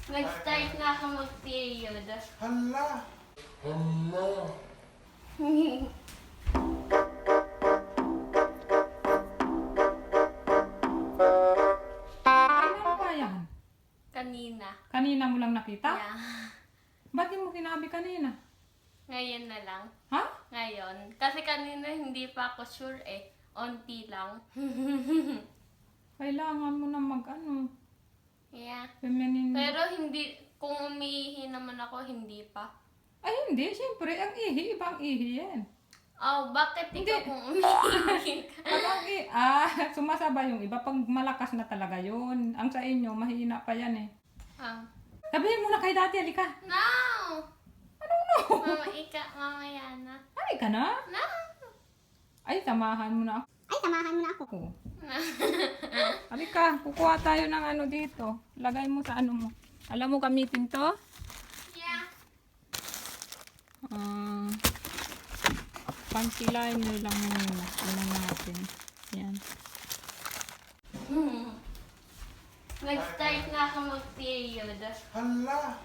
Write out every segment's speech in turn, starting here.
Nag-start na ako mag-period. Hala! Kailan pa yan? Kanina. Kanina mo lang nakita? Yeah. Ba't di mo sinabi kanina? Ngayon na lang. Ha? Ngayon. Kasi kanina hindi pa ako sure eh. Onti lang. Kailangan mo na Yeah. feminine. Pero hindi, kung umiihi naman ako, hindi pa. Ay hindi, siyempre, ang ihi, ibang ihi yan. Oh, bakit Hindi. ikaw kung umiihi ka? Pag ang sumasabay yung iba, pag malakas na talaga yun. Ang sa inyo, mahina pa yan eh. Ah. Sabihin mo na kay dati, halika. No! Anong no? Mamaya na. Ay ka na? No! Ay, samahan mo na ako. No. Halika, kukuha tayo ng ano dito. Lagay mo sa ano mo. Alam mo gamitin to? Yeah. Panty liner lang muna. Ano natin. Yan. Nag-start na ako mag-period. Hala!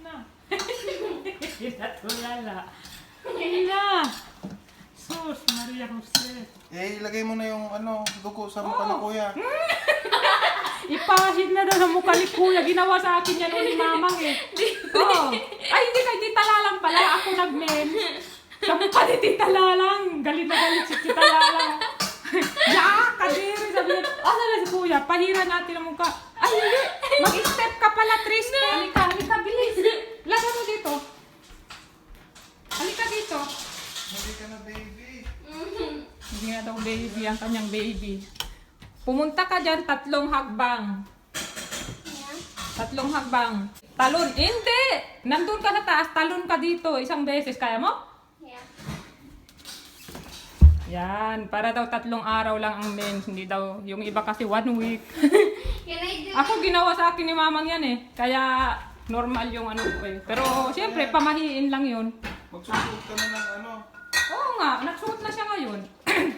Na. Natulala. Na. Sus, Maria Jose. Eh, ilagay mo na yung dugo sa mukha ni Kuya. Ipahid na daw sa mukha ni Kuya. Ginawa sa akin yan ni Mamang eh. Oh. Ay, hindi kay Tita Lalang pala. Ako nag-men. Sa mukha ni Tita Lalang. Galit na galit si Tita Lalang. Ya, kadiri. Sabi niya, asa na si Kuya? Pahira natin ang mukha. Ay, hindi. Mag-step ka pala, Triste. Halika, halika, bilis. Lagay mo dito. Halika dito. Hindi ka na, baby. Hindi nga daw baby ang kanyang baby. Pumunta ka dyan, 3 hakbang. Yeah. 3 hakbang. Talon. Hindi! Nandun ka sa taas, talon ka dito. 1 beses. Kaya mo? Yeah. Yan. Para daw 3 araw lang ang mens. Hindi daw, yung iba kasi 1 week. Can I do Ako ginawa sa akin ni Mamang yan eh. Kaya normal yung ano ko eh. Pero siyempre, pamahiin lang yun. Magsusuot ka na ng Oo nga, nagsuot na siya ngayon.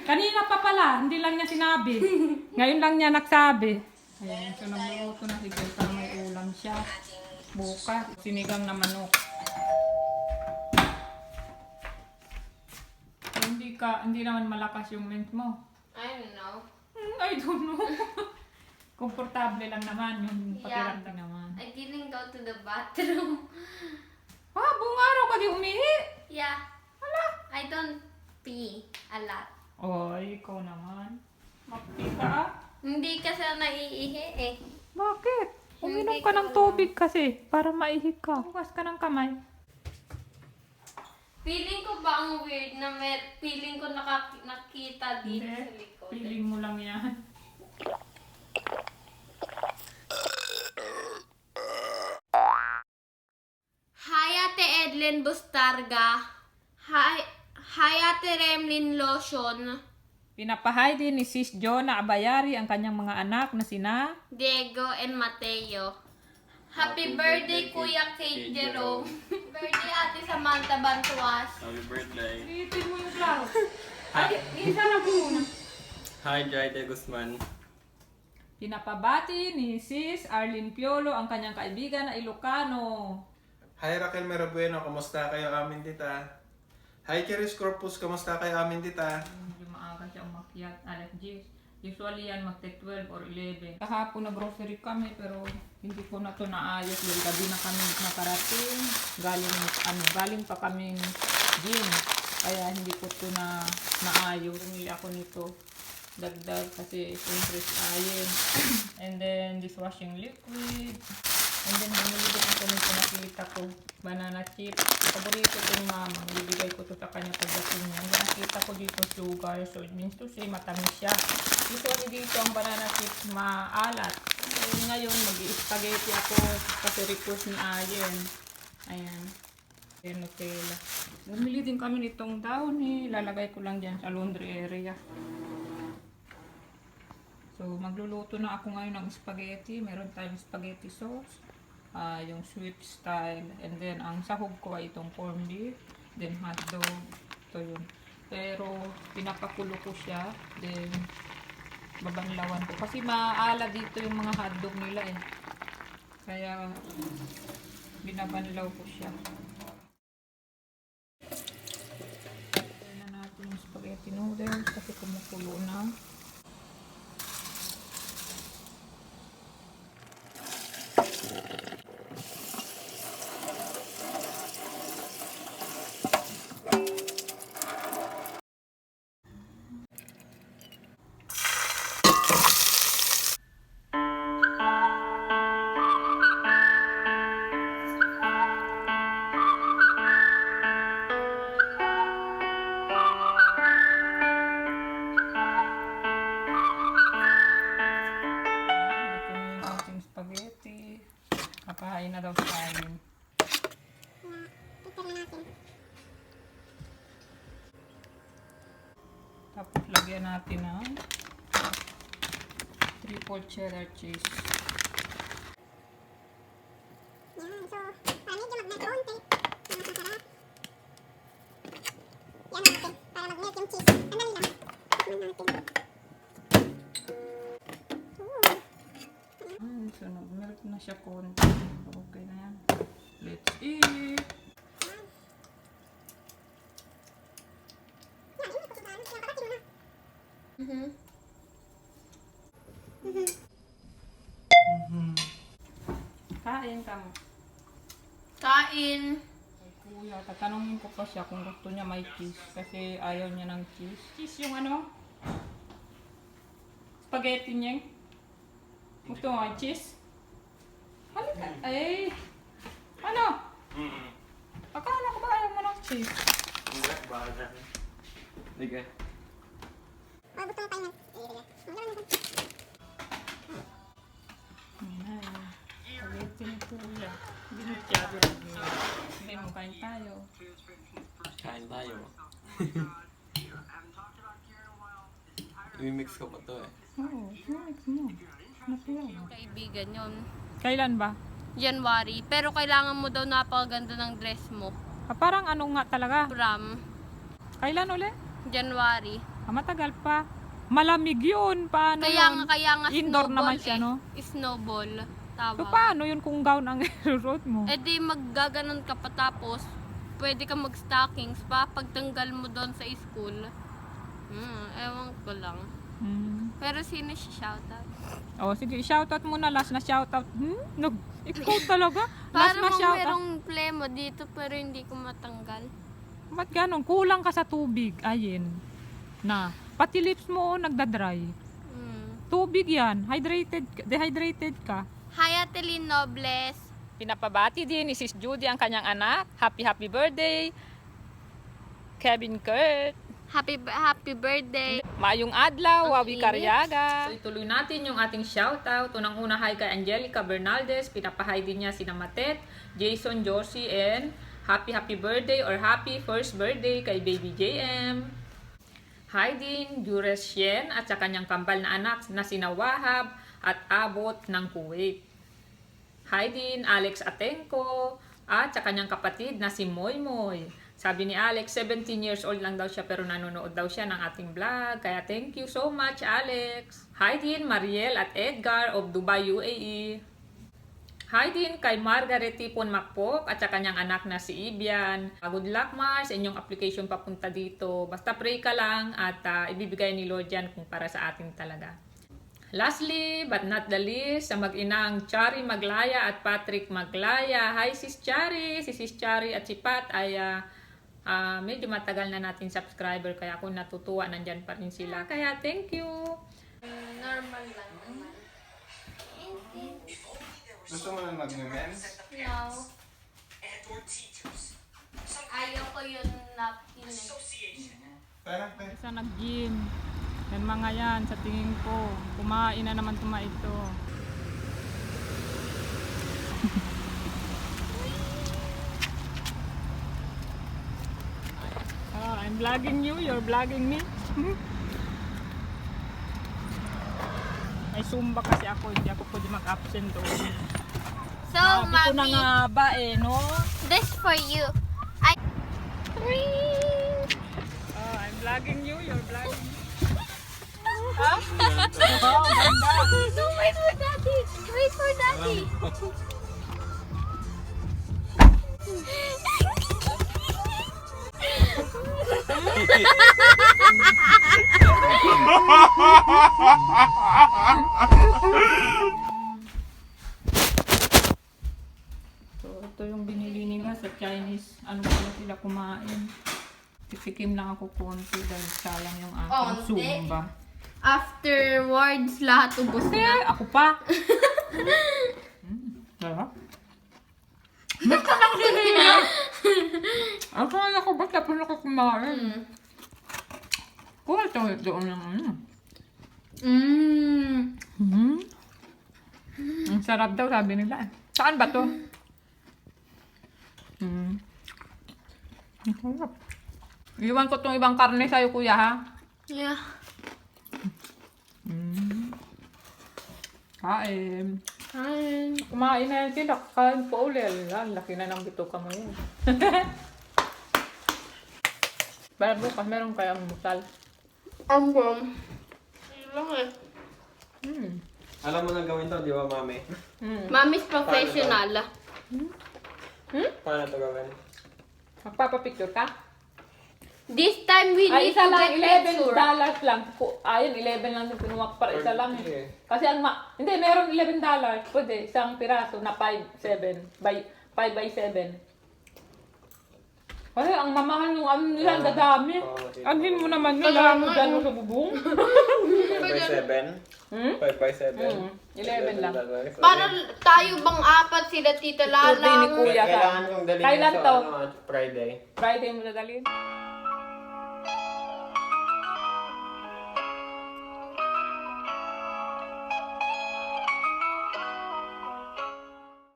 Kanina pa pala, hindi lang niya sinabi. Ngayon lang niya nagsabi. Ayan, so nagluluto na si Gil para may ulam siya. Bukas, sinigang na manok. Hindi naman malakas yung mens mo. I don't know. I don't know. Komportable lang naman yung Yeah. pakiramdam naman. I didn't go to the bathroom. Buong araw ka di umihi. Yeah. Hala. I don't pee a lot. Oy, ikaw naman. Magpi ka. Hindi kasi naiihi eh. Bakit? Uminom Hindi ka ko ng alam. tubig kasi para maihi ka. Bukas ka ng kamay. Feeling ko ba ang weird na feeling ko nakita dito sa likod. Feeling mo lang yan. Hi Ate Edlin Bustarga. Hi Ate Remlin Lotion. Pinapahay din ni Sis Jonah Abayari ang kanyang mga anak na sina Diego and Mateo. Happy birthday Kuya Kate Jerome. Birthday Ate Samantha Bantuas. Happy birthday. Itin mo yung klaro. Ay, isa na po muna. Hi, Jaide Guzman. Pinapabati ni Sis Arlene Piolo ang kanyang kaibigan na Ilocano. Hi, Raquel Merabueno. Kamusta kayo, amin tita? Hi, Charis Corpus. Kamusta kayo, amin tita? Medyo maaga siya umakyat, alas 10. Usually yan magte-12 or 11. Kahapon na grocery kami pero hindi ko na to naayos dahil gabi na kami nakarating. Galing pa kami gym. Kaya hindi ko to naayos. Bumili ako nito. Dagdag kasi interest ayin. And then dishwashing liquid. And then bumili din ako nito, nakita ko. Banana chip. Paborito ko ni Mama. Ibigay ko to sa kanya pagdating niya. Nakita ko dito sugar. So it means to say matamis siya. Usually dito ang banana chips maalat. So, ngayon mag-spaghetti ako kasi request ni Ayen. Ayan. Ayan, Nutella. Bumili din kami nitong downy. Lalagay ko lang dyan sa laundry area. So, magluluto na ako ngayon ng spaghetti. Meron tayong spaghetti sauce. Yung sweet style. And then, ang sahog ko ay itong corned beef. Then, hotdog. Ito yun. Pero, pinapakulo ko siya. Then, babanlawan ko. Kasi maala dito yung mga hotdog nila eh. Kaya, binabanlaw ko siya. Ayan na natin yung spaghetti noodles kasi kumukulo na. Kapahain na daw sa amin. Tapos lagyan natin ng triple cheddar cheese. Yan, so, para medyo mag-melt konti. Masasarap. Yan natin, para mag-melt yung cheese. Ang dali lang. Tikman natin. So nag-melt na siya konti. Okay na yan. Let's eat! Yan, hindi ko sudan. Yan, kapatid mo na. Kain ka mo. Kain. Ay, kuya, tatanungin ko pa siya kung gusto niya may cheese. Kasi ayaw niya ng cheese. Cheese yung ano? Spaghetti niya. Gusto mo may cheese? Halika. Ay! Ano? Akala ko ba ayaw mo ng cheese? Hindi, bakit na? Sige. Oh, gusto mo pa yun. Wala na. Spaghetti ni kuya. Hindi mo masyado lang. Hindi mo kain tayo. Kain tayo. I-mix ko pa to eh. Oo, mix mo. Natural. Kaibigan yun. Kailan ba? January. Pero kailangan mo daw napakaganda ng dress mo. Parang ano nga talaga? Prom. Kailan uli? January. Matagal pa. Malamig yun. Paano yun? Kaya nga Indoor snowball naman siya, eh. no? Snowball. So, Tawag. paano yun kung gown ang suot mo? Eh di maggaganon ka pa tapos pwede ka mag-stockings pa pagtanggal mo doon sa school. Ewan ko lang. Pero sino si shoutout? Oh, sige, shoutout muna. Last na shoutout. Ikaw talaga? Last Para na mong shoutout. merong plemo dito pero hindi ko matanggal. Ba't ganon? Kulang ka sa tubig. Ayin. Na. Pati lips mo, nagdadry. Tubig yan. Dehydrated ka. Hi Ate Lynn Nobles. Pinapabati din ni Sis Judy ang kanyang anak. Happy birthday. Kevin Kurt. Happy birthday. Mayong adlaw, Ang Wawi init. Karyaga. So ituloy natin yung ating shoutout. Unang-una hi kay Angelica Bernaldez. Pinapahay din niya sina Matet, Jason Jorsey, and happy birthday or happy first birthday kay Baby JM. Hi din Jures Shen at sa kanyang kambal na anak na sina Wahab at Abot ng Kuwait. Hi din Alex Atenco at sa kanyang kapatid na si Moy Moy. Sabi ni Alex, 17 years old lang daw siya pero nanonood daw siya ng ating vlog. Kaya thank you so much, Alex. Hi din Mariel at Edgar of Dubai, UAE. Hi din kay Margaret Tipon Macpok at sa kanyang anak na si Ibian. Good luck, Mars, inyong application papunta dito. Basta pray ka lang at ibibigay ni Lord yan kung para sa atin talaga. Lastly, but not the least, sa mag-inang Chari Maglaya at Patrick Maglaya. Hi, Sis Chari! Si Sis Chari at si Pat ay medyo matagal na natin subscriber kaya ako natutuwa, nandyan pa rin sila. Kaya thank you! Normal lang naman. Gusto mo na mag-mens? No. Ayaw ko yun napkin eh. Parang pwede. Isa nag-gym. Yan mga yan, sa tingin ko. Kumain na naman ito. I'm vlogging you, you're vlogging me. May Zumba kasi ako, hindi ako pwede mag-absent doon. So, Sabi ko na Mommy, nga ba no? this for you. I'm vlogging you, you're vlogging me. Huh? Wow, ganda. No, wait for Daddy. Wait for Daddy. So, ito yung binili nila sa Chinese. Ano pala sila kumain. Titikim lang ako konti dahil sayang yung aking Zumba. Afterwards, lahat ubos na. Ako pa. Sarap. Ba't ka lang sinila? Akala ko ba't tapos ako kumain? Kuha ito doon ng ano. Ang sarap daw sabi nila. Saan ba to? Ang sarap. Iwan ko tong ibang karne sa'yo kuya ha. Yeah. Kain. Hi. Kumain na yan sila. Kain po ulit. Laki na ng bituka mo yun. Para bukas meron kayang musal. Ambom. Ayun lang eh. Alam mo nang gawin to, di ba, mami? Mommy's professional. Paano to gawin? Magpapapicture ka? This time we Ay, need isa to lang. get $11 picture. lang. Ayun, 11 lang yung pinuwak para isa lang. Sige. Kasi ang hindi, meron $11. Pwede, isang piraso na 5 by 7. Kasi ang mamahal yung ano nila, ang dadami. Anhin mo naman yun, lahat mo dyan mo sa bubong. 5 by 7? Hmm? 5 by 7? 11 lang. Para tayo bang apat sila Tita Birthday ni Lalang? Kuya. Kailangan kong dalhin Kailan sa to? Friday. Friday mo dadalhin.